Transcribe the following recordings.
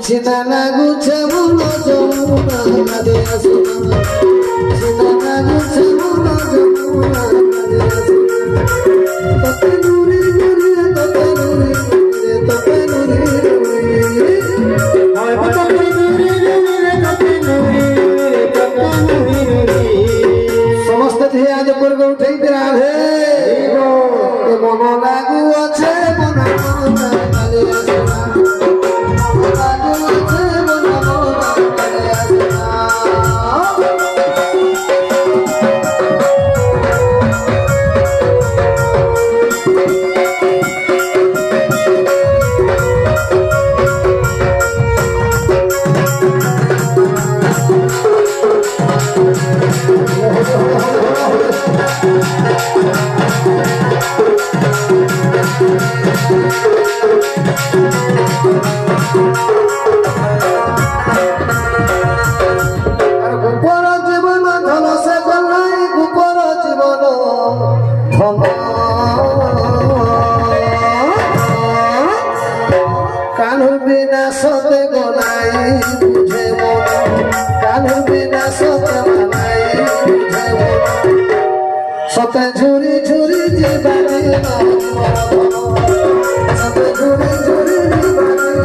Chinana gucha mono jomuna nade asuna Chinana gucha mono jomuna nade asuna Tope nuri nuri tope nuri tope nuri tope nuri tope nuri समस्त थे आज पूर्व उठे राधे मन लागू अच्छे मन नदे असना सते झुरी झुरी जीवानी सते झुरी झुरी जीवानी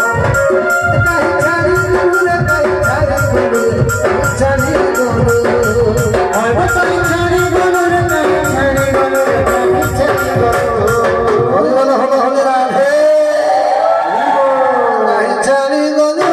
कहीं छाड़ी गुरुरे कहीं छाड़ी गुरुरे कहीं छाड़ी गुरुरे कहीं छाड़ी गुरुरे कहीं छाड़ी गुरुरे हलो हलो हलो राधे कहीं छाड़ी गुरुरे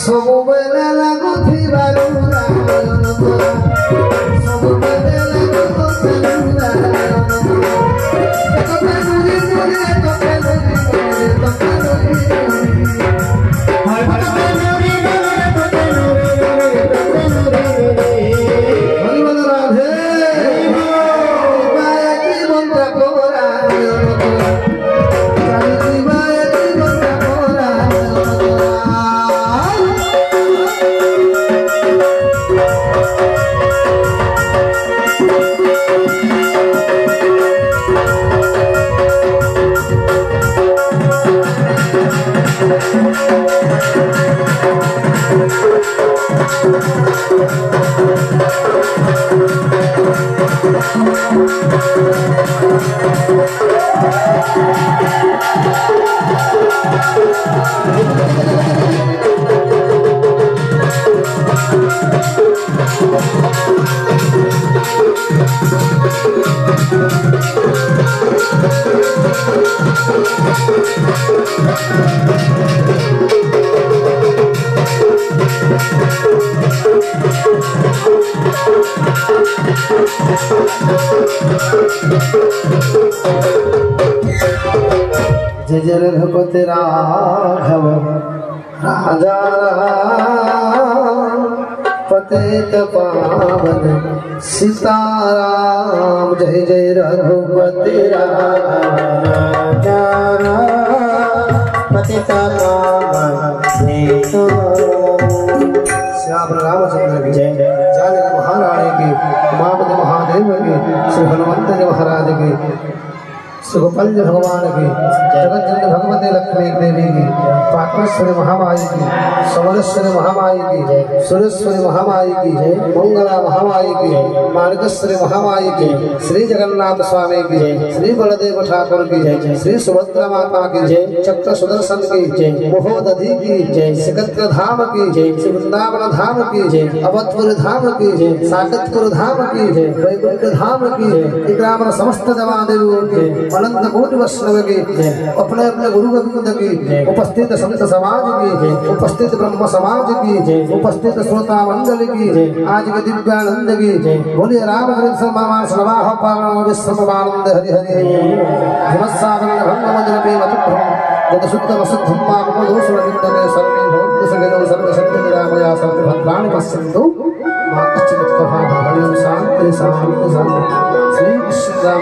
Sobo bela lagu thibaru rayon tora Sobo bela lagu thibaru rayon tora Tope nuri nuri tope nuri nuri tope nuri nuri Tope nuri nuri tope nuri nuri tope nuri nuri Hari Bol Radhe Baya ki bonta pora rayon tora Kali ki baya ki bonta pora rayon tora जय जय रघुपति राघव राजा पतित पावन सीताराम जय जय रघुपति राघव राजा पतित पावन श्याम रामचंद्र की जय, जानकी महारानी की, उमापति महादेव की, श्री हनुमंत जी महाराज की, सुगोपाल भगवान की, जगत जननी भगवती लक्ष्मी देवी की, पाटमेश्वरी महामाई की, समलेश्वरी महामाई की, सुरेश्वरी महामाई की, मंगला महामाई की, मार्गेश्वरी महामाई की, श्री जगन्नाथ स्वामी की, श्री बलदेव ठाकुर की, श्री सुभद्रा माता की, चक्र सुदर्शन की, महोदधि की, सिकंदर धाम की, वृंदावन धाम की, अवधपुर धाम की, साकेतपुर धाम की, वैकुंठ धाम की, ग्राम समस्त देवादेवियों की, अनंत कोटि वैष्णव की, अपने अपने गुरु गोविंद की, उपस्थित संत समाज की, उपस्थित ब्रह्म समाज की, उपस्थित श्रोता मंडल की, आज के दिव्यानंद की, बोलिए राम कृष्ण मामा सवाह पारण विश्वमानंद हरि हरि हिमसागर भंग मंदिर पे मतुभ्रम यद शुद्ध वसुद्धम माम दोष विद्यते सर्वे भवन्तु सगलो सर्व सत्य निरामया सर्व भद्राणि पश्यन्तु मा कश्चित् कहा हरि शांति शांति शांति श्री कृष्ण